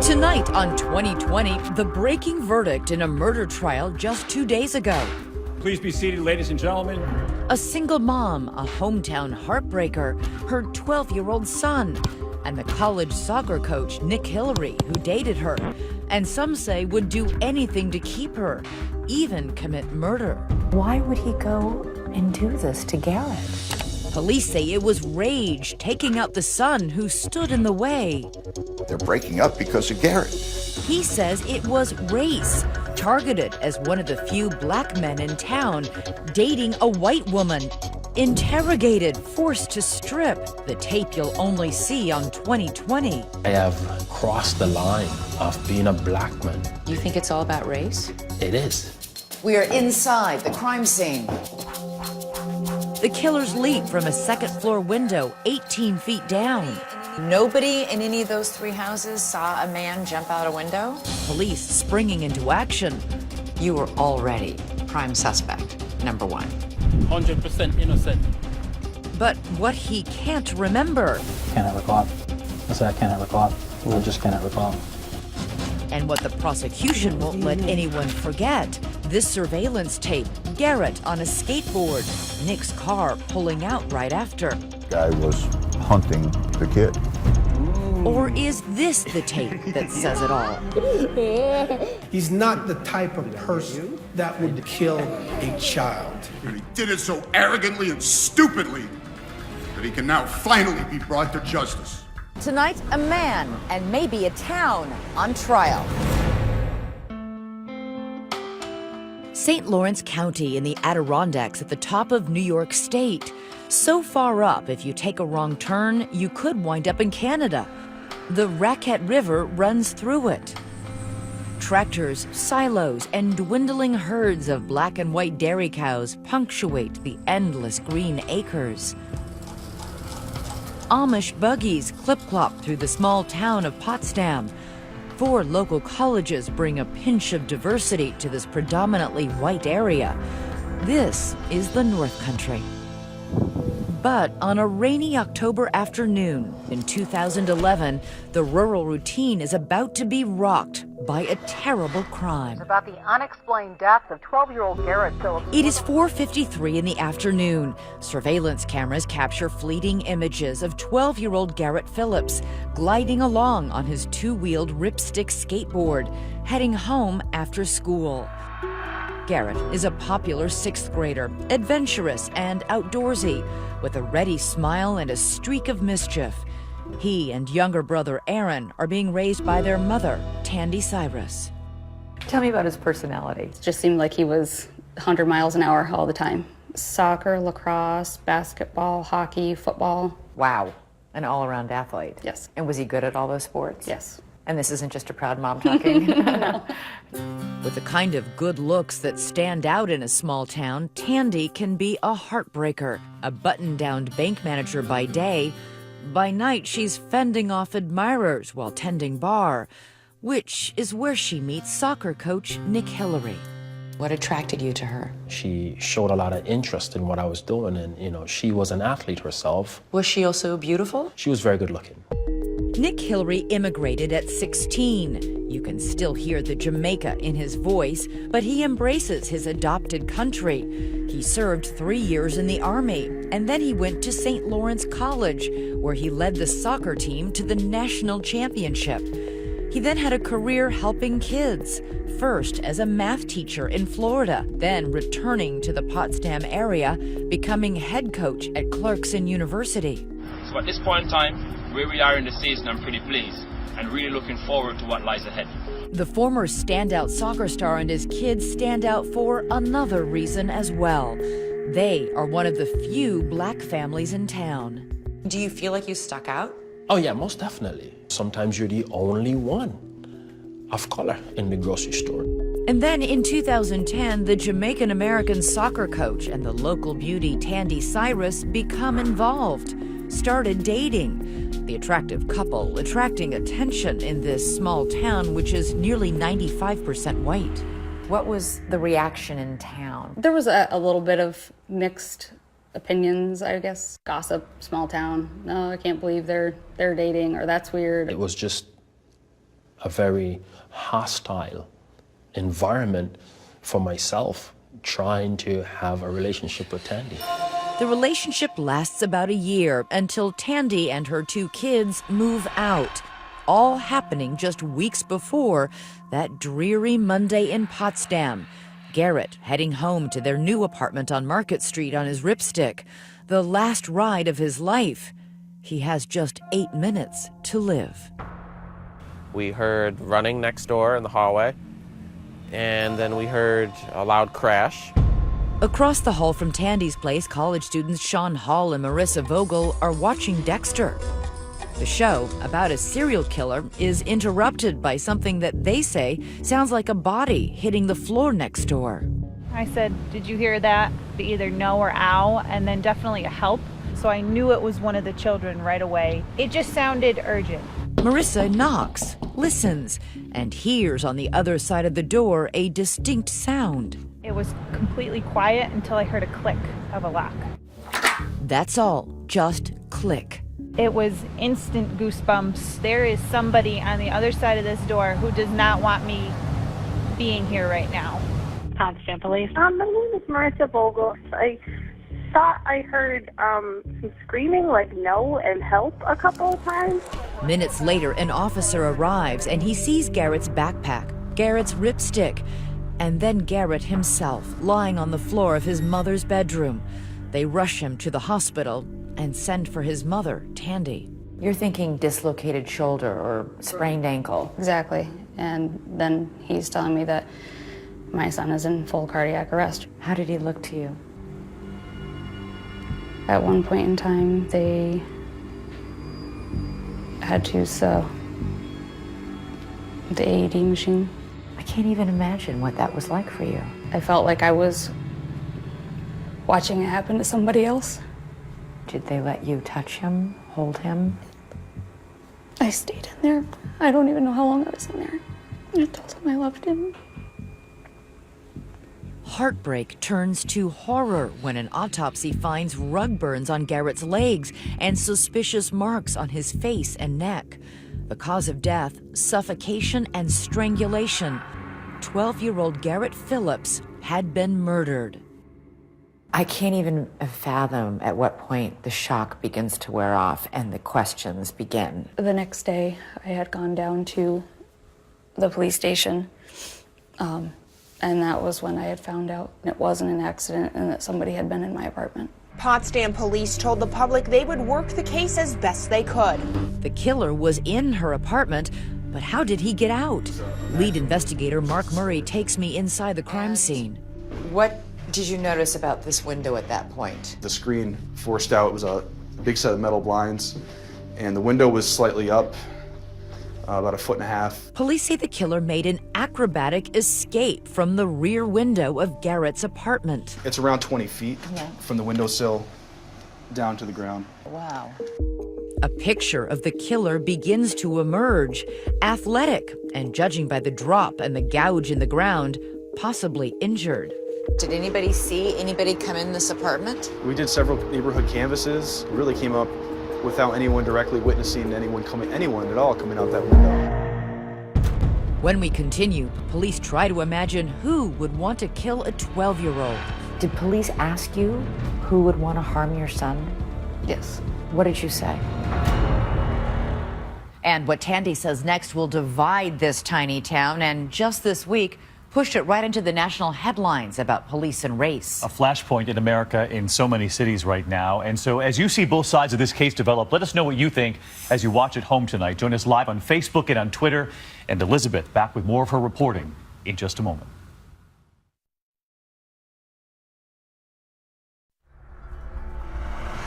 Tonight on 2020, the breaking verdict in a murder trial just 2 days ago. Please be seated, ladies and gentlemen. A single mom, a hometown heartbreaker, her 12-year-old son, and the college soccer coach, Nick Hillary, who dated her, and some say would do anything to keep her, even commit murder. Why would he go and do this to Garrett? Police say it was rage taking out the son who stood in the way. They're breaking up because of Garrett. He says it was race, targeted as one of the few black men in town, dating a white woman, interrogated, forced to strip. The tape you'll only see on 2020. I have crossed the line of being a black man. You think it's all about race? It is. We are inside the crime scene. The killers leap from a second-floor window 18 feet down. Nobody in any of those three houses saw a man jump out a window? Police springing into action. You were already prime suspect, number one. 100% innocent. But what he can't remember. Cannot recall. I said I cannot recall. I just cannot recall. And what the prosecution won't let anyone forget. This surveillance tape, Garrett on a skateboard, Nick's car pulling out right after. Guy was hunting the kid. Or is this the tape that says it all? He's not the type of person that would kill a child. And he did it so arrogantly and stupidly that he can now finally be brought to justice. Tonight, a man and maybe a town on trial. St. Lawrence County in the Adirondacks at the top of New York State. So far up, if you take a wrong turn, you could wind up in Canada. The Raquette River runs through it. Tractors, silos, and dwindling herds of black and white dairy cows punctuate the endless green acres. Amish buggies clip-clop through the small town of Potsdam. 4 local colleges bring a pinch of diversity to this predominantly white area. This is the North Country. But on a rainy October afternoon in 2011, the rural routine is about to be rocked by a terrible crime. About the unexplained death of 12-year-old Garrett Phillips. It is 4:53 in the afternoon. Surveillance cameras capture fleeting images of 12-year-old Garrett Phillips gliding along on his 2-wheeled ripstick skateboard, heading home after school. Garrett is a popular 6th grader, adventurous and outdoorsy, with a ready smile and a streak of mischief. He and younger brother Aaron are being raised by their mother, Tandy Cyrus. Tell me about his personality. It just seemed like he was 100 miles an hour all the time. Soccer, lacrosse, basketball, hockey, football. Wow, an all-around athlete. Yes. And was he good at all those sports? Yes. And this isn't just a proud mom talking? No. With the kind of good looks that stand out in a small town, Tandy can be a heartbreaker. A button-down bank manager by day. By night, she's fending off admirers while tending bar, which is where she meets soccer coach Nick Hillary. What attracted you to her? She showed a lot of interest in what I was doing, and she was an athlete herself. Was she also beautiful? She was very good looking. Nick Hillary immigrated at 16. You can still hear the Jamaica in his voice, but he embraces his adopted country. He served 3 years in the Army, and then he went to St. Lawrence College, where he led the soccer team to the national championship. He then had a career helping kids, first as a math teacher in Florida, then returning to the Potsdam area, becoming head coach at Clarkson University. So at this point in time, where we are in the season, I'm pretty pleased and really looking forward to what lies ahead. The former standout soccer star and his kids stand out for another reason as well. They are one of the few black families in town. Do you feel like you stuck out? Oh yeah, most definitely. Sometimes you're the only one of color in the grocery store. And then in 2010, the Jamaican-American soccer coach and the local beauty Tandy Cyrus become involved, started dating. The attractive couple attracting attention in this small town, which is nearly 95% white. What was the reaction in town? There was a little bit of mixed opinions, I guess. Gossip, small town. No, I can't believe they're dating, or that's weird. It was just a very hostile environment for myself trying to have a relationship with Tandy. The relationship lasts about a year until Tandy and her 2 kids move out, all happening just weeks before that dreary Monday in Potsdam. Garrett heading home to their new apartment on Market Street on his ripstick, the last ride of his life. He has just 8 minutes to live. We heard running next door in the hallway, and then we heard a loud crash. Across the hall from Tandy's place, college students Sean Hall and Marissa Vogel are watching Dexter. The show about a serial killer is interrupted by something that they say sounds like a body hitting the floor next door. I said, "Did you hear that?" Either no or ow, and then definitely a help. So I knew it was one of the children right away. It just sounded urgent. Marissa knocks, listens, and hears on the other side of the door a distinct sound. It was completely quiet until I heard a click of a lock. That's all, just click. It was instant goosebumps. There is somebody on the other side of this door who does not want me being here right now. Potsdam Police. My name is Marissa Vogel. I thought I heard some screaming like no and help a couple of times. Minutes later, an officer arrives and he sees Garrett's backpack, Garrett's ripstick, and then Garrett himself lying on the floor of his mother's bedroom. They rush him to the hospital and send for his mother, Tandy. You're thinking dislocated shoulder or sprained ankle. Exactly. And then he's telling me that my son is in full cardiac arrest. How did he look to you? At one point in time, they had to use the AED machine. I can't even imagine what that was like for you. I felt like I was watching it happen to somebody else. Did they let you touch him, hold him? I stayed in there. I don't even know how long I was in there. I told him I loved him. Heartbreak turns to horror when an autopsy finds rug burns on Garrett's legs and suspicious marks on his face and neck. The cause of death, suffocation and strangulation. 12-year-old Garrett Phillips had been murdered. I can't even fathom at what point the shock begins to wear off and the questions begin. The next day, I had gone down to the police station, and that was when I had found out it wasn't an accident and that somebody had been in my apartment. Potsdam police told the public they would work the case as best they could. The killer was in her apartment, but how did he get out? Lead investigator Mark Murray takes me inside the crime scene. What did you notice about this window at that point? The screen forced out. It was a big set of metal blinds, and the window was slightly up, about 1.5 feet. Police say the killer made an acrobatic escape from the rear window of Garrett's apartment. It's around 20 feet from the windowsill down to the ground. Wow. A picture of the killer begins to emerge, athletic, and judging by the drop and the gouge in the ground, possibly injured. Did anybody see anybody come in this apartment? We did several neighborhood canvases. It really came up without anyone directly witnessing anyone at all coming out that window. When we continue, police try to imagine who would want to kill a 12-year-old. Did police ask you who would want to harm your son? Yes. What did you say? And what Tandy says next will divide this tiny town, and just this week, pushed it right into the national headlines about police and race. A flashpoint in America in so many cities right now. And so as you see both sides of this case develop, let us know what you think as you watch at home tonight. Join us live on Facebook and on Twitter. And Elizabeth back with more of her reporting in just a moment.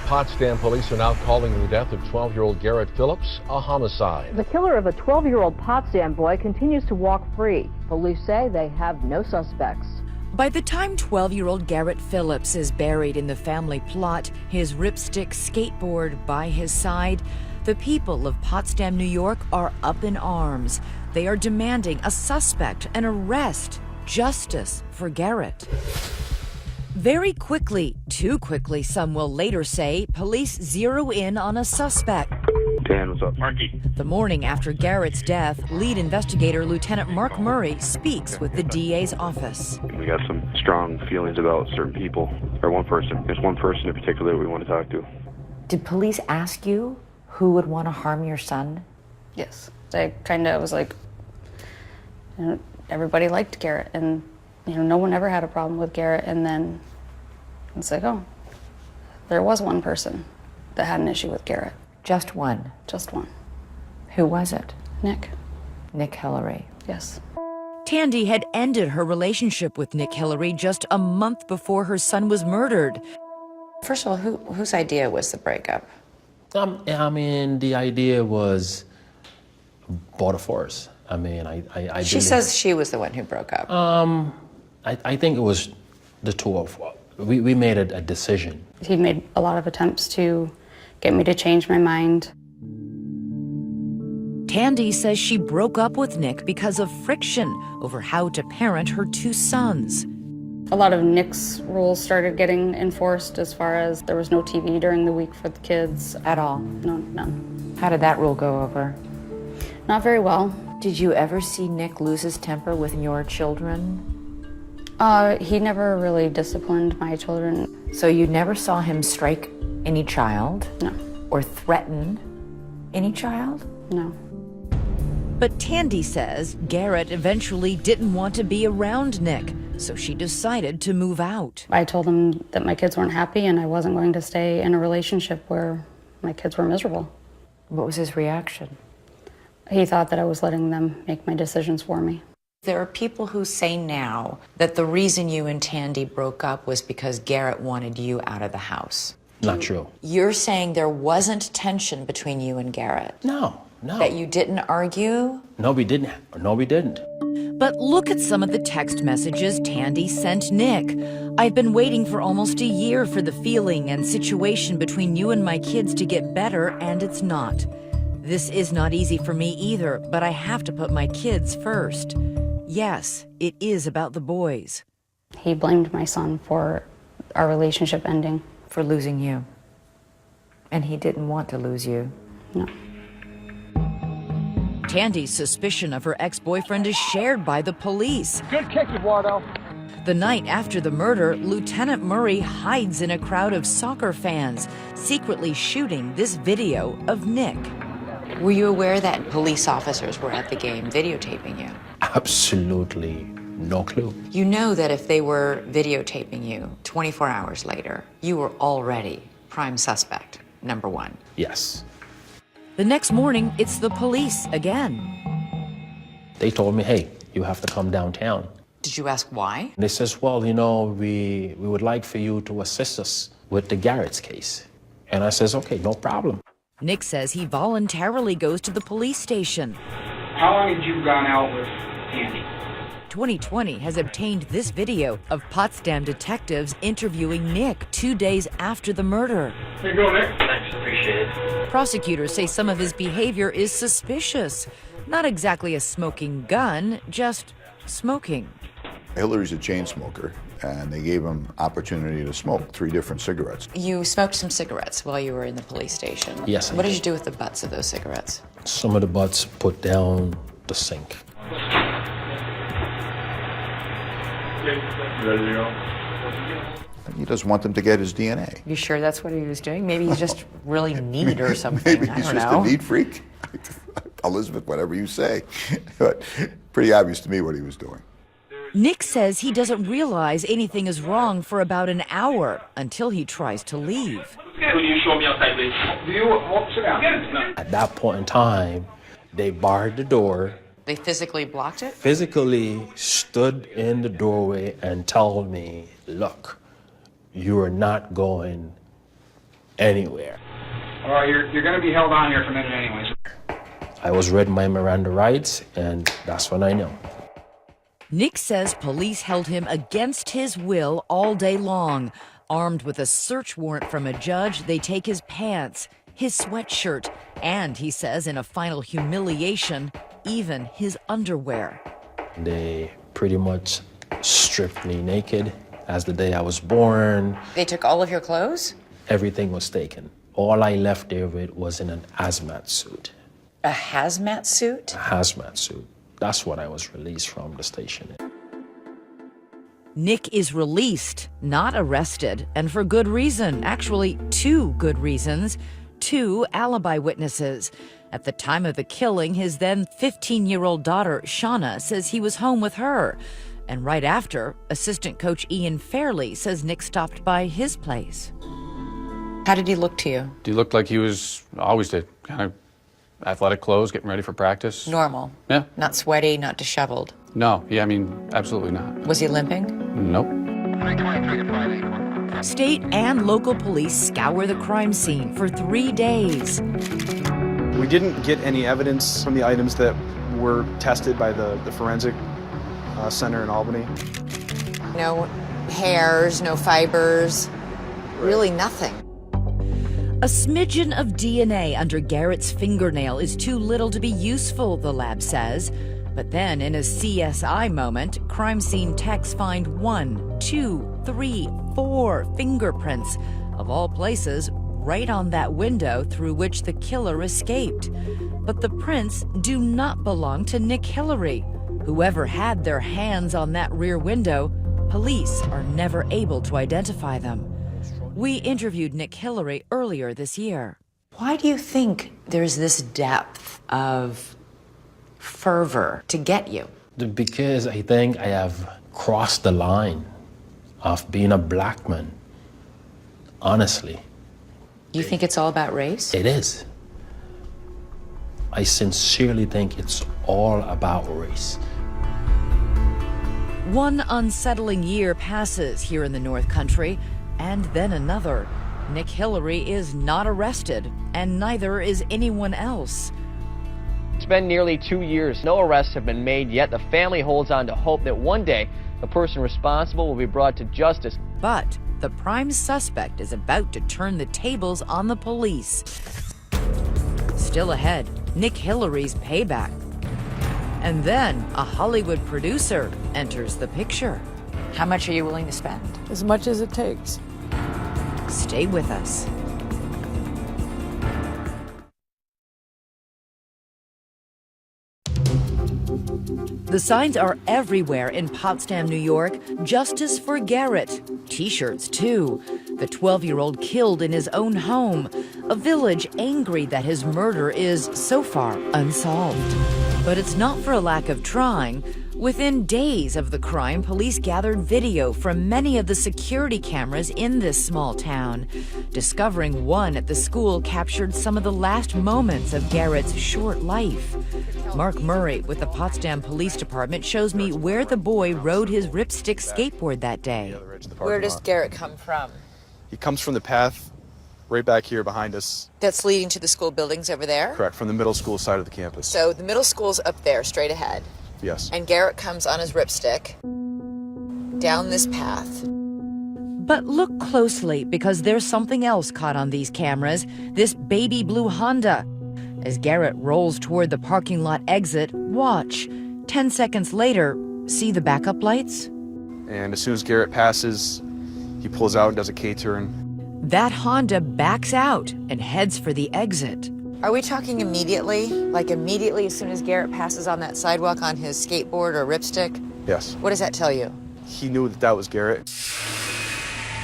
Potsdam police are now calling the death of 12-year-old Garrett Phillips a homicide. The killer of a 12-year-old Potsdam boy continues to walk free. Police say they have no suspects. By the time 12-year-old Garrett Phillips is buried in the family plot, his ripstick skateboard by his side, the people of Potsdam, New York are up in arms. They are demanding a suspect, an arrest, justice for Garrett. Very quickly, too quickly, some will later say, police zero in on a suspect. Dan, what's up? Marky. The morning after Garrett's death, lead investigator Lieutenant Mark Murray speaks with the DA's office. We got some strong feelings about certain people, or one person. There's one person in particular we want to talk to. Did police ask you who would want to harm your son? Yes. I kind of was like, you know, everybody liked Garrett, and no one ever had a problem with Garrett. And then it's like, oh, there was one person that had an issue with Garrett. Just one? Just one. Who was it? Nick. Nick Hillary. Yes. Tandy had ended her relationship with Nick Hillary just a month before her son was murdered. First of all, whose idea was the breakup? I mean, the idea was both of ours. I mean, I She says she was the one who broke up. I think it was the two of us. We made a decision. He made a lot of attempts to get me to change my mind. Tandy says she broke up with Nick because of friction over how to parent her two sons. A lot of Nick's rules started getting enforced, as far as there was no TV during the week for the kids. At all? No, none. How did that rule go over? Not very well. Did you ever see Nick lose his temper with your children? He never really disciplined my children. So you never saw him strike any child? No. Or threaten any child? No. But Tandy says Garrett eventually didn't want to be around Nick, so she decided to move out. I told him that my kids weren't happy and I wasn't going to stay in a relationship where my kids were miserable. What was his reaction? He thought that I was letting them make my decisions for me. There are people who say now that the reason you and Tandy broke up was because Garrett wanted you out of the house. Not true. You're saying there wasn't tension between you and Garrett? No. That you didn't argue? No, we didn't. No, we didn't. But look at some of the text messages Tandy sent Nick. I've been waiting for almost a year for the feeling and situation between you and my kids to get better, and it's not. This is not easy for me either, but I have to put my kids first. Yes, it is about the boys. He blamed my son for our relationship ending. For losing you. And he didn't want to lose you. No. Tandy's suspicion of her ex-boyfriend is shared by the police. Good kick, Eduardo. The night after the murder, Lieutenant Murray hides in a crowd of soccer fans, secretly shooting this video of Nick. Were you aware that police officers were at the game videotaping you? Absolutely no clue. You know that if they were videotaping you 24 hours later, you were already prime suspect, number one. Yes. The next morning, it's the police again. They told me, hey, you have to come downtown. Did you ask why? They says, well, we would like for you to assist us with the Garrett's case. And I says, okay, no problem. Nick says he voluntarily goes to the police station. How long had you gone out with Tandy? 2020 has obtained this video of Potsdam detectives interviewing Nick 2 days after the murder. Here you go, Nick. Thanks, appreciate it. Prosecutors say some of his behavior is suspicious. Not exactly a smoking gun, just smoking. Hillary's a chain smoker, and they gave him opportunity to smoke 3 different cigarettes. You smoked some cigarettes while you were in the police station. Yes, I What did did. you do with the butts of those cigarettes? Some of the butts put down the sink. He doesn't want them to get his DNA. You sure that's what he was doing? Maybe he's just really neat or something. Maybe I he's don't just know. a neat freak. Elizabeth, whatever you say. But pretty obvious to me what he was doing. Nick says he doesn't realize anything is wrong for about an hour until he tries to leave. Could you show me outside, please? Sit down. At that point in time, they barred the door, They physically blocked it? physically stood in the doorway and told me, look, you are not going anywhere. All right, you're going to be held on here for a minute anyways. I was read my Miranda rights, and that's when I knew. Nick says police held him against his will all day long. Armed with a search warrant from a judge, they take his pants, his sweatshirt, and, he says in a final humiliation, even his underwear. They pretty much stripped me naked as the day I was born. They took all of your clothes? Everything was taken. all I left there with was in an hazmat suit. A hazmat suit? A hazmat suit. That's what I was released from the station in. Nick is released, not arrested, and for good reason. Actually, 2 good reasons. 2 alibi witnesses. At the time of the killing, his then 15-year-old daughter, Shauna, says he was home with her. And right after, assistant coach Ian Fairley says Nick stopped by his place. How did he look to you? He looked like he was always did, kind of athletic clothes, getting ready for practice. Normal? Yeah. Not sweaty, not disheveled? No, yeah, I mean, absolutely not. Was he limping? Nope. State and local police scour the crime scene for 3 days. We didn't get any evidence from the items that were tested by the forensic center in Albany. No hairs, no fibers, really nothing. A smidgen of DNA under Garrett's fingernail is too little to be useful, the lab says. But then, in a CSI moment, crime scene techs find 1, 2, 3, 4 fingerprints, of all places, right on that window through which the killer escaped. But the prints do not belong to Nick Hillary. Whoever had their hands on that rear window, police are never able to identify them. We interviewed Nick Hillary earlier this year. Why do you think there's this depth of fervor to get you? Because I think I have crossed the line of being a black man, honestly. You think it's all about race? It is. I sincerely think it's all about race. One unsettling year passes here in the North Country, and then another. Nick Hillary is not arrested, and neither is anyone else. It's been nearly 2 years. No arrests have been made yet. The family holds on to hope that one day the person responsible will be brought to justice. But the prime suspect is about to turn the tables on the police. Still ahead, Nick Hillary's payback. And then a Hollywood producer enters the picture. How much are you willing to spend? As much as it takes. Stay with us. The signs are everywhere in Potsdam, New York. Justice for Garrett. T-shirts, too. The 12-year-old killed in his own home. A village angry that his murder is, so far, unsolved. But it's not for a lack of trying. Within days of the crime, police gathered video from many of the security cameras in this small town. Discovering one at the school captured some of the last moments of Garrett's short life. Mark Murray with the Potsdam Police Department shows me where the boy rode his ripstick skateboard that day. Where does Garrett come from? He comes from the path right back here behind us. That's leading to the school buildings over there? Correct, from the middle school side of the campus. So the middle school's up there, straight ahead. Yes. And Garrett comes on his ripstick down this path. But look closely, because there's something else caught on these cameras. This baby blue Honda. As Garrett rolls toward the parking lot exit, watch. 10 seconds later, see the backup lights? And as soon as Garrett passes, he pulls out and does a K-turn. That Honda backs out and heads for the exit. Are we talking immediately? Like immediately as soon as Garrett passes on that sidewalk on his skateboard or ripstick? Yes. What does that tell you? He knew that that was Garrett.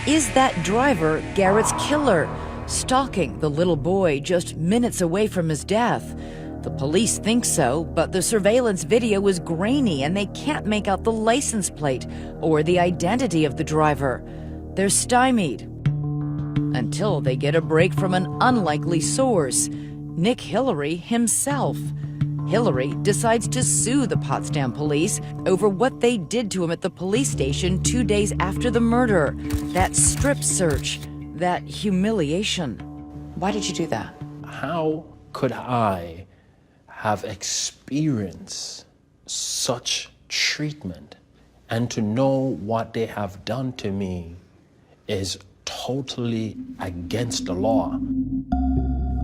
Is that driver Garrett's killer, stalking the little boy just minutes away from his death? The police think so, but the surveillance video is grainy and they can't make out the license plate or the identity of the driver. They're stymied until they get a break from an unlikely source. Nick Hillary himself. Hillary decides to sue the Potsdam police over what they did to him at the police station 2 days after the murder. That strip search, that humiliation. Why did you do that? How could I have experienced such treatment and to know what they have done to me is totally against the law?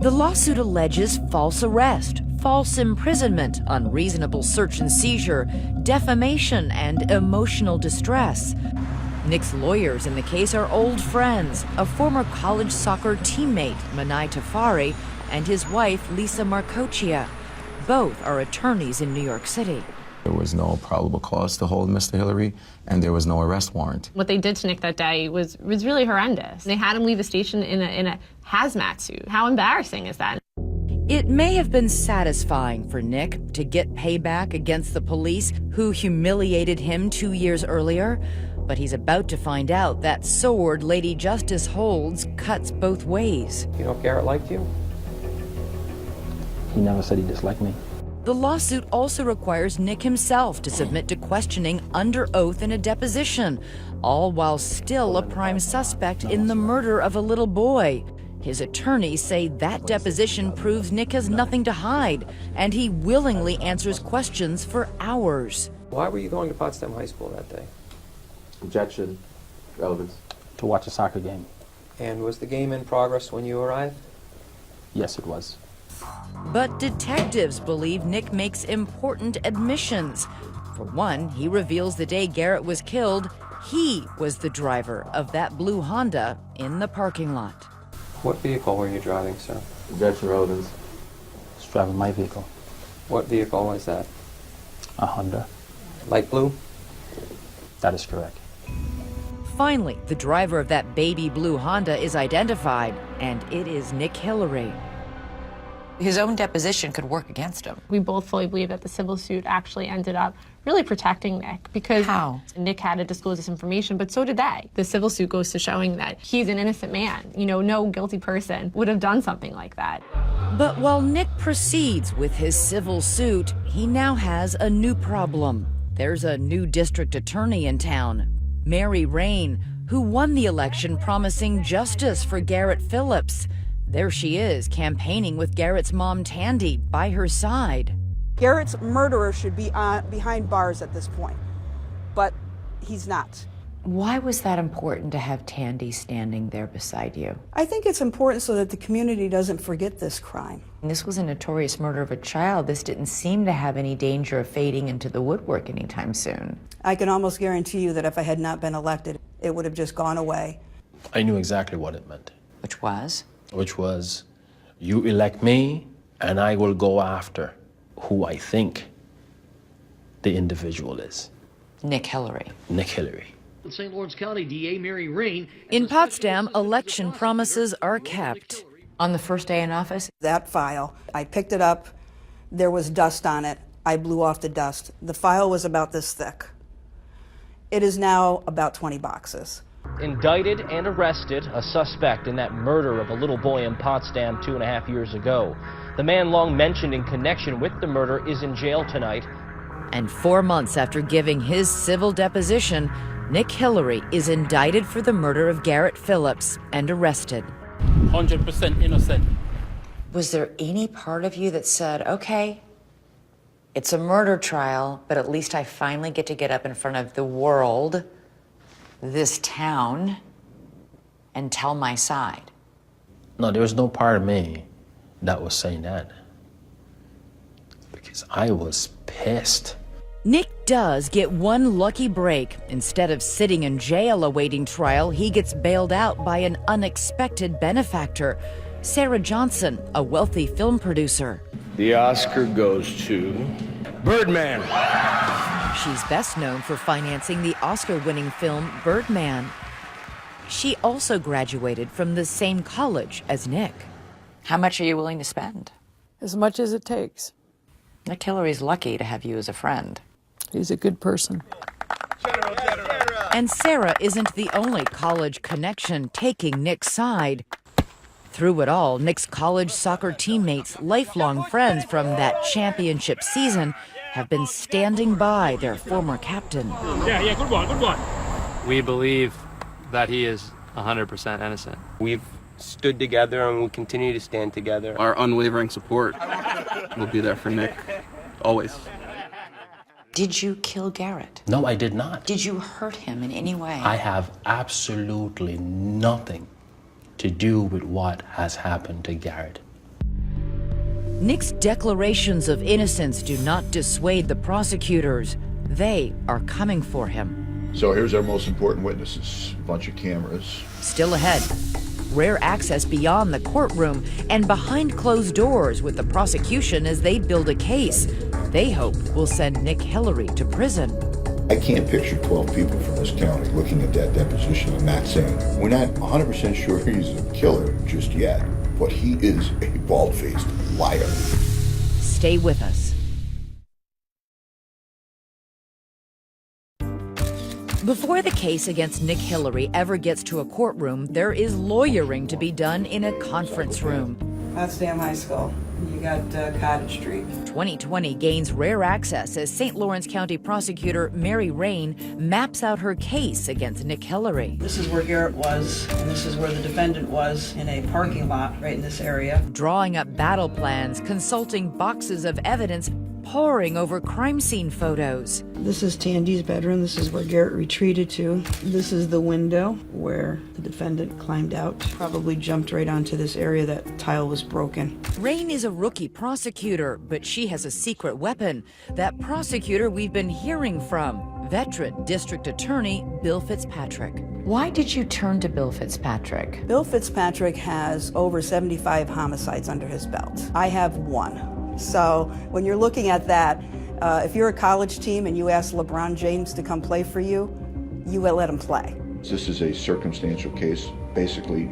The lawsuit alleges false arrest, false imprisonment, unreasonable search and seizure, defamation, and emotional distress. Nick's lawyers in the case are old friends, a former college soccer teammate, Manai Tafari, and his wife, Lisa Marcochia. Both are attorneys in New York City. There was no probable cause to hold Mr. Hillary, and there was no arrest warrant. What they did to Nick that day was really horrendous. They had him leave the station in a hazmat suit. How embarrassing is that? It may have been satisfying for Nick to get payback against the police who humiliated him 2 years earlier, but he's about to find out that sword Lady Justice holds cuts both ways. You know if Garrett liked you? He never said he disliked me. The lawsuit also requires Nick himself to submit to questioning under oath in a deposition, all while still a prime suspect in the murder of a little boy. His attorneys say that deposition proves Nick has nothing to hide, and he willingly answers questions for hours. Why were you going to Potsdam High School that day? Objection. Relevance. To watch a soccer game. And was the game in progress when you arrived? Yes, it was. But detectives believe Nick makes important admissions. For one, he reveals the day Garrett was killed, he was the driver of that blue Honda in the parking lot. What vehicle were you driving, sir? Objection. Relevance. I was driving my vehicle. What vehicle was that? A Honda. Light blue? That is correct. Finally, the driver of that baby blue Honda is identified, and it is Nick Hillary. His own deposition could work against him. We both fully believe that the civil suit actually ended up really protecting Nick because How? Nick had to disclose this information, but so did they. The civil suit goes to showing that he's an innocent man. You know, no guilty person would have done something like that. But while Nick proceeds with his civil suit, he now has a new problem. There's a new district attorney in town, Mary Rain, who won the election promising justice for Garrett Phillips. There she is, campaigning with Garrett's mom, Tandy, by her side. Garrett's murderer should be behind bars at this point, but he's not. Why was that important to have Tandy standing there beside you? I think it's important so that the community doesn't forget this crime. This was a notorious murder of a child. This didn't seem to have any danger of fading into the woodwork anytime soon. I can almost guarantee you that if I had not been elected, it would have just gone away. I knew exactly what it meant. Which was? Which was, you elect me, and I will go after who I think the individual is. Nick Hillary. Nick Hillary. St. Lawrence County DA Mary Rain. In Potsdam, election promises are kept. On the first day in office? That file, I picked it up. There was dust on it. I blew off the dust. The file was about this thick. It is now about 20 boxes. Indicted and arrested, a suspect in that murder of a little boy in Potsdam 2.5 years ago. The man long mentioned in connection with the murder is in jail tonight. And 4 months after giving his civil deposition, Nick Hillary is indicted for the murder of Garrett Phillips and arrested. 100% innocent. Was there any part of you that said, okay, it's a murder trial, but at least I finally get to get up in front of the world, this town, and tell my side? No, there was no part of me that was saying that. Because I was pissed. Nick does get one lucky break. Instead of sitting in jail awaiting trial, he gets bailed out by an unexpected benefactor, Sarah Johnson, a wealthy film producer. The Oscar goes to Birdman. She's best known for financing the Oscar-winning film Birdman. She also graduated from the same college as Nick. How much are you willing to spend? As much as it takes. Nick Hillary's lucky to have you as a friend. He's a good person. And Sarah isn't the only college connection taking Nick's side. Through it all, Nick's college soccer teammates, lifelong friends from that championship season, have been standing by their former captain. Yeah, good one. We believe that he is 100% innocent. We've stood together and we'll continue to stand together. Our unwavering support will be there for Nick, always. Did you kill Garrett? No, I did not. Did you hurt him in any way? I have absolutely nothing to do with what has happened to Garrett. Nick's declarations of innocence do not dissuade the prosecutors. They are coming for him. So here's our most important witnesses, a bunch of cameras. Still ahead, rare access beyond the courtroom and behind closed doors with the prosecution as they build a case they hope will send Nick Hillary to prison. I can't picture 12 people from this county looking at that deposition and not saying, we're not 100% sure he's a killer just yet, but he is a bald-faced liar. Stay with us. Before the case against Nick Hillary ever gets to a courtroom, there is lawyering to be done in a conference room. Potsdam High School. You got Cottage Street. 2020 gains rare access as St. Lawrence County prosecutor Mary Rain maps out her case against Nick Hillary. This is where Garrett was, and this is where the defendant was, in a parking lot right in this area. Drawing up battle plans, consulting boxes of evidence, poring over crime scene photos. This is Tandy's bedroom. This is where Garrett retreated to. This is the window where the defendant climbed out. Probably jumped right onto this area. That tile was broken. Rain is a rookie prosecutor, but she has a secret weapon. That prosecutor we've been hearing from, veteran district attorney Bill Fitzpatrick. Why did you turn to Bill Fitzpatrick? Bill Fitzpatrick has over 75 homicides under his belt. I have one. So when you're looking at that, if you're a college team and you ask LeBron James to come play for you, you will let him play. This is a circumstantial case. Basically,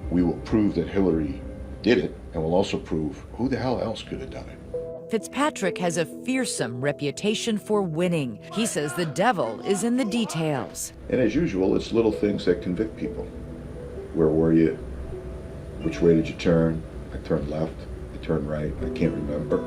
we will prove that Hillary did it, and we'll also prove who the hell else could have done it. Fitzpatrick has a fearsome reputation for winning. He says the devil is in the details. And as usual, it's little things that convict people. Where were you? Which way did you turn? I turned left. I turned right. I can't remember.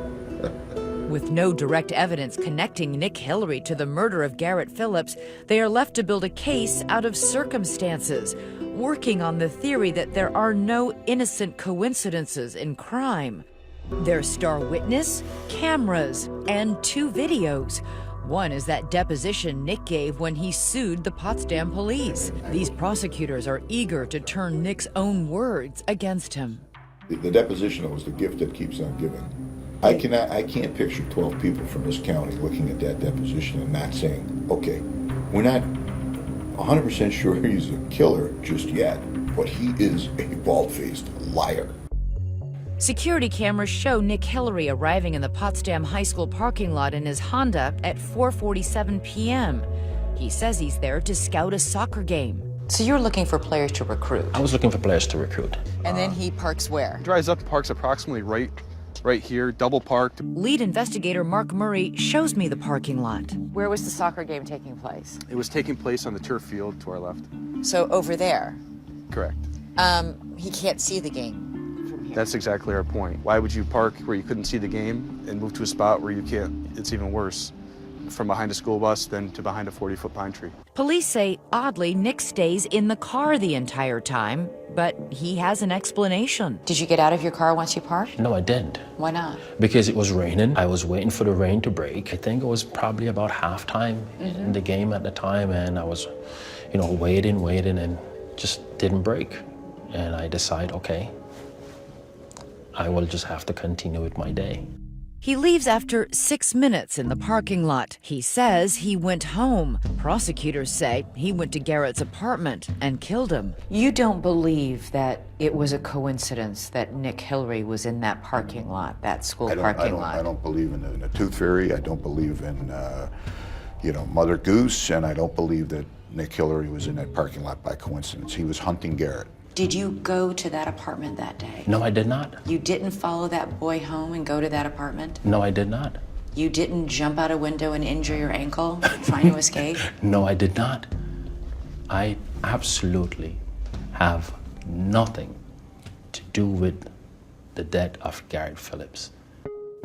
With no direct evidence connecting Nick Hillary to the murder of Garrett Phillips, they are left to build a case out of circumstances, working on the theory that there are no innocent coincidences in crime. Their star witness, cameras, and 2 videos. One is that deposition Nick gave when he sued the Potsdam police. These prosecutors are eager to turn Nick's own words against him. The deposition was the gift that keeps on giving. I can't picture 12 people from this county looking at that deposition and not saying, okay, we're not 100% sure he's a killer just yet, but he is a bald-faced liar. Security cameras show Nick Hillary arriving in the Potsdam High School parking lot in his Honda at 4:47 p.m. He says he's there to scout a soccer game. So you're looking for players to recruit? I was looking for players to recruit. And then he parks where? Drives up and parks approximately right here, double parked. Lead investigator Mark Murray shows me the parking lot. Where was the soccer game taking place? It was taking place on the turf field to our left. So over there? Correct. He can't see the game from here. That's exactly our point. Why would you park where you couldn't see the game and move to a spot where you can't? It's even worse. From behind a school bus than to behind a 40-foot pine tree. Police say, oddly, Nick stays in the car the entire time, but he has an explanation. Did you get out of your car once you parked? No, I didn't. Why not? Because it was raining. I was waiting for the rain to break. I think it was probably about halftime in the game at the time, and I was, waiting, and just didn't break. And I decided, okay, I will just have to continue with my day. He leaves after 6 minutes in the parking lot. He says he went home. Prosecutors say he went to Garrett's apartment and killed him. You don't believe that it was a coincidence that Nick Hillary was in that parking lot, that school parking lot? I don't believe in the tooth fairy. I don't believe in, Mother Goose, and I don't believe that Nick Hillary was in that parking lot by coincidence. He was hunting Garrett. Did you go to that apartment that day? No, I did not. You didn't follow that boy home and go to that apartment? No, I did not. You didn't jump out a window and injure your ankle trying to escape? No, I did not. I absolutely have nothing to do with the death of Garrett Phillips.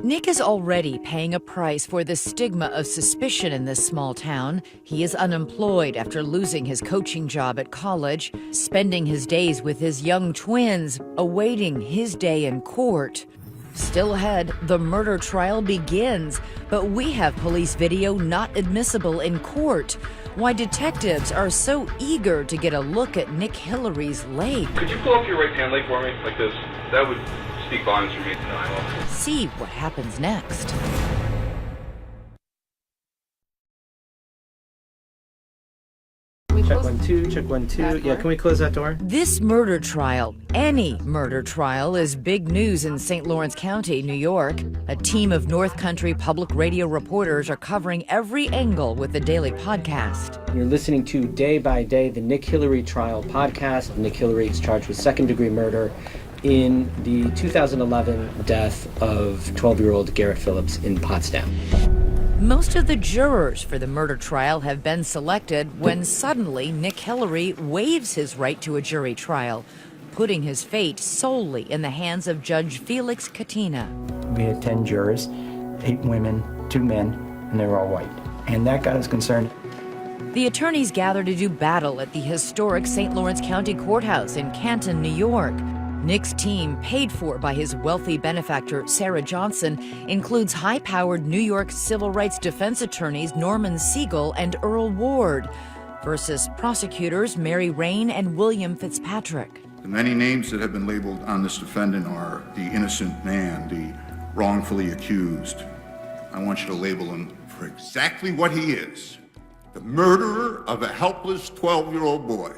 Nick is already paying a price for the stigma of suspicion in this small town. He is unemployed after losing his coaching job at college, spending his days with his young twins, awaiting his day in court. Still ahead, the murder trial begins, but we have police video not admissible in court. Why detectives are so eager to get a look at Nick Hillary's leg. Could you pull up your right hand leg for me, like this? That would speak volumes for me. No, I won't. See what happens next. Check 1, 2, check 1, 2. Yeah, can we close that door? This murder trial, any murder trial, is big news in St. Lawrence County, New York. A team of North Country Public Radio reporters are covering every angle with the Daily Podcast. You're listening to Day by Day, the Nick Hillary trial podcast. Nick Hillary is charged with second-degree murder in the 2011 death of 12-year-old Garrett Phillips in Potsdam. Most of the jurors for the murder trial have been selected when suddenly Nick Hillary waives his right to a jury trial, putting his fate solely in the hands of Judge Felix Katina. We had 10 jurors, 8 women, 2 men, and they were all white. And that got us concerned. The attorneys gather to do battle at the historic St. Lawrence County Courthouse in Canton, New York. Nick's team, paid for by his wealthy benefactor Sarah Johnson, includes high-powered New York civil rights defense attorneys Norman Siegel and Earl Ward versus prosecutors Mary Rain and William Fitzpatrick. The many names that have been labeled on this defendant are the innocent man, the wrongfully accused. I want you to label him for exactly what he is, the murderer of a helpless 12-year-old boy.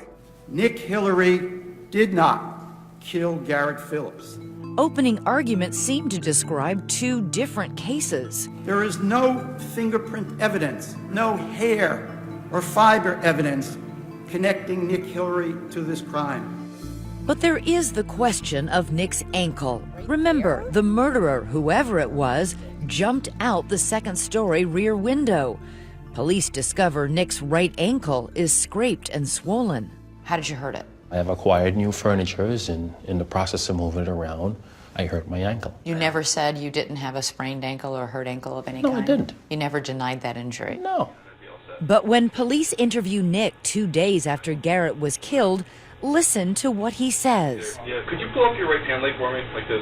Nick Hillary did not kill Garrett Phillips. Opening arguments seem to describe two different cases. There is no fingerprint evidence, no hair or fiber evidence connecting Nick Hillary to this crime. But there is the question of Nick's ankle. Remember, the murderer, whoever it was, jumped out the second-story rear window. Police discover Nick's right ankle is scraped and swollen. How did you hurt it? I have acquired new furniture, and in the process of moving it around, I hurt my ankle. You never said you didn't have a sprained ankle or a hurt ankle of any kind? No, I didn't. You never denied that injury? No. But when police interview Nick 2 days after Garrett was killed, listen to what he says. Yeah, could you pull up your right hand leg for me, like this?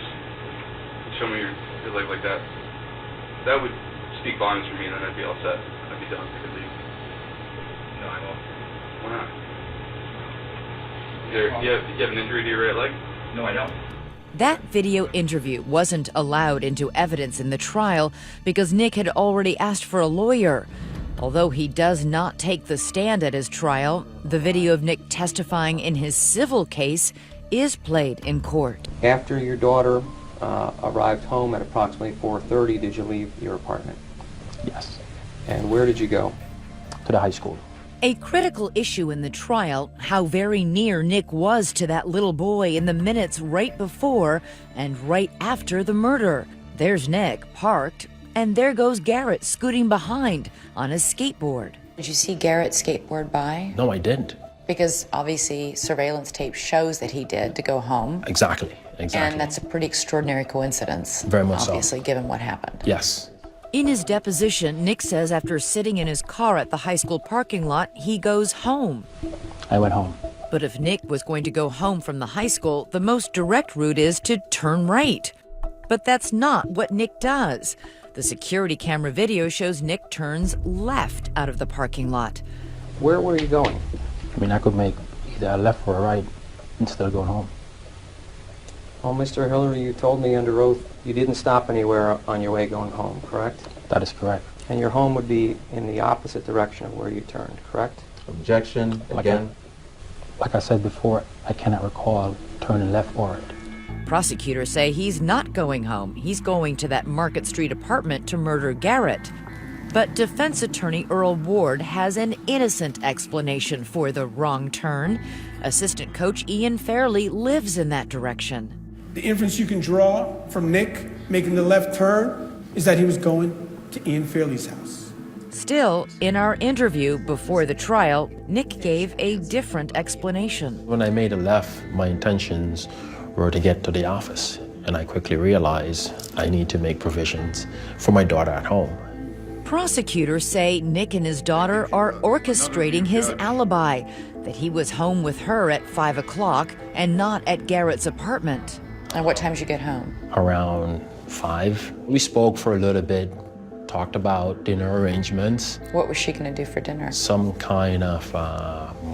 Show me your leg like that. That would speak volumes for me, and then I'd be all set. I'd be done because of you. No, I won't. Why not? You have an injury to your right leg? No, I don't. That video interview wasn't allowed into evidence in the trial because Nick had already asked for a lawyer. Although he does not take the stand at his trial, the video of Nick testifying in his civil case is played in court. After your daughter arrived home at approximately 4:30, did you leave your apartment? Yes. And where did you go? To the high school. A critical issue in the trial, how very near Nick was to that little boy in the minutes right before and right after the murder. There's Nick, parked, and there goes Garrett scooting behind on his skateboard. Did you see Garrett skateboard by? No, I didn't. Because obviously surveillance tape shows that he did to go home. Exactly. And that's a pretty extraordinary coincidence. Very much so. Obviously, given what happened. Yes. In his deposition, Nick says after sitting in his car at the high school parking lot, he goes home. I went home. But if Nick was going to go home from the high school, the most direct route is to turn right. But that's not what Nick does. The security camera video shows Nick turns left out of the parking lot. Where were you going? I mean, I could make either a left or a right instead of going home. Well, Mr. Hillary, you told me under oath you didn't stop anywhere on your way going home, correct? That is correct. And your home would be in the opposite direction of where you turned, correct? Objection, again. Like I said before, I cannot recall turning left or right. Prosecutors say he's not going home. He's going to that Market Street apartment to murder Garrett. But defense attorney Earl Ward has an innocent explanation for the wrong turn. Assistant coach Ian Fairley lives in that direction. The inference you can draw from Nick making the left turn is that he was going to Ian Fairley's house. Still, in our interview before the trial, Nick gave a different explanation. When I made a left, my intentions were to get to the office, and I quickly realized I need to make provisions for my daughter at home. Prosecutors say Nick and his daughter are orchestrating his alibi, that he was home with her at 5 o'clock and not at Garrett's apartment. And what time did you get home? Around 5. We spoke for a little bit, talked about dinner arrangements. What was she going to do for dinner? Some kind of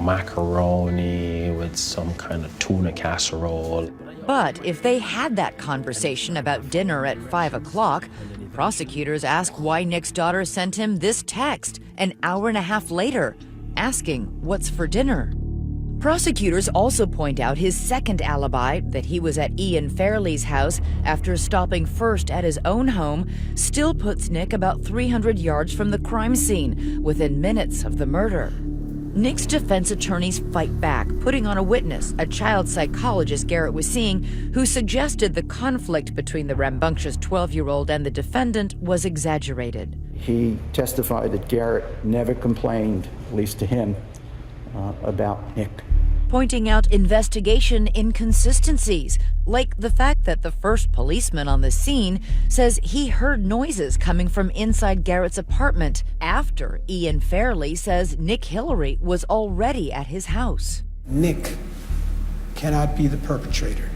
macaroni with some kind of tuna casserole. But if they had that conversation about dinner at 5 o'clock, prosecutors ask why Nick's daughter sent him this text an hour and a half later. asking what's for dinner. Prosecutors also point out his second alibi, that he was at Ian Fairley's house after stopping first at his own home, still puts Nick about 300 yards from the crime scene, within minutes of the murder. Nick's defense attorneys fight back, putting on a witness, a child psychologist Garrett was seeing, who suggested the conflict between the rambunctious 12-year-old and the defendant was exaggerated. He testified that Garrett never complained, at least to him, about Nick. Pointing out investigation inconsistencies, like the fact that the first policeman on the scene says he heard noises coming from inside Garrett's apartment after Ian Fairley says Nick Hillary was already at his house. Nick cannot be the perpetrator,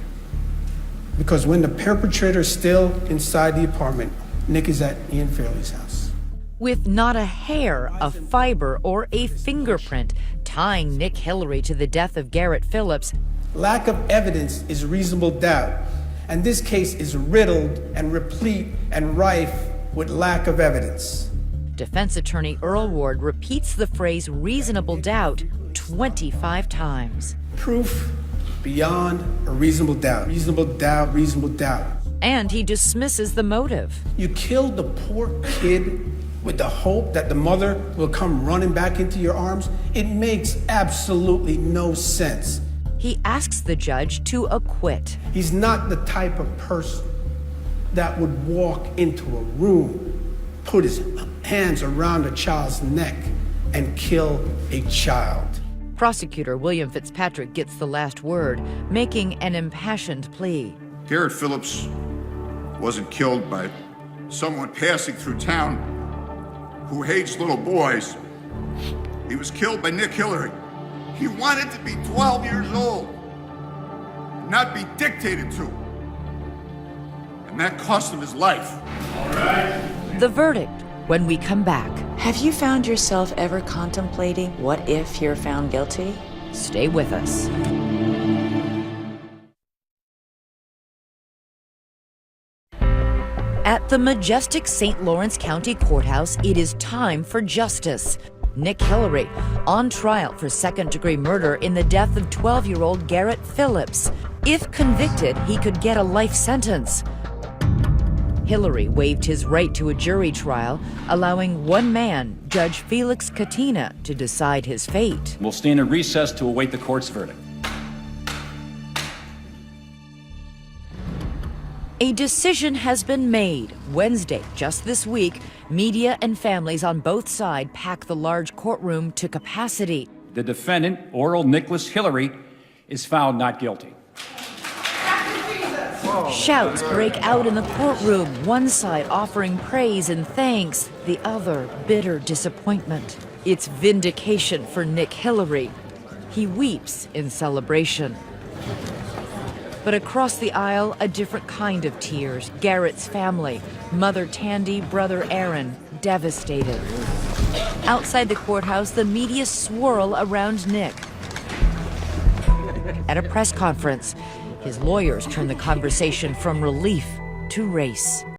because when the perpetrator is still inside the apartment, Nick is at Ian Fairley's house. With not a hair, a fiber, or a fingerprint tying Nick Hillary to the death of Garrett Phillips. Lack of evidence is reasonable doubt, and this case is riddled and replete and rife with lack of evidence. Defense attorney Earl Ward repeats the phrase reasonable doubt 25 times. Proof beyond a reasonable doubt. Reasonable doubt, reasonable doubt. And he dismisses the motive. You killed the poor kid with the hope that the mother will come running back into your arms? It makes absolutely no sense. He asks the judge to acquit. He's not the type of person that would walk into a room, put his hands around a child's neck, and kill a child. Prosecutor William Fitzpatrick gets the last word, making an impassioned plea. Garrett Phillips wasn't killed by someone passing through town who hates little boys. He was killed by Nick Hillary. He wanted to be 12 years old, not be dictated to. And that cost him his life. All right. The verdict when we come back. Have you found yourself ever contemplating what if you're found guilty? Stay with us. At the majestic St. Lawrence County Courthouse, it is time for justice. Nick Hillary, on trial for second-degree murder in the death of 12-year-old Garrett Phillips. If convicted, he could get a life sentence. Hillary waived his right to a jury trial, allowing one man, Judge Felix Katina, to decide his fate. We'll stand in recess to await the court's verdict. A decision has been made. Wednesday, just this week, media and families on both sides pack the large courtroom to capacity. The defendant, Oral Nicholas Hillary, is found not guilty. Shouts break out in the courtroom, one side offering praise and thanks, the other bitter disappointment. It's vindication for Nick Hillary. He weeps in celebration. But across the aisle, a different kind of tears. Garrett's family, mother Tandy, brother Aaron, devastated. Outside the courthouse, the media swirl around Nick. At a press conference, his lawyers turn the conversation from relief to race.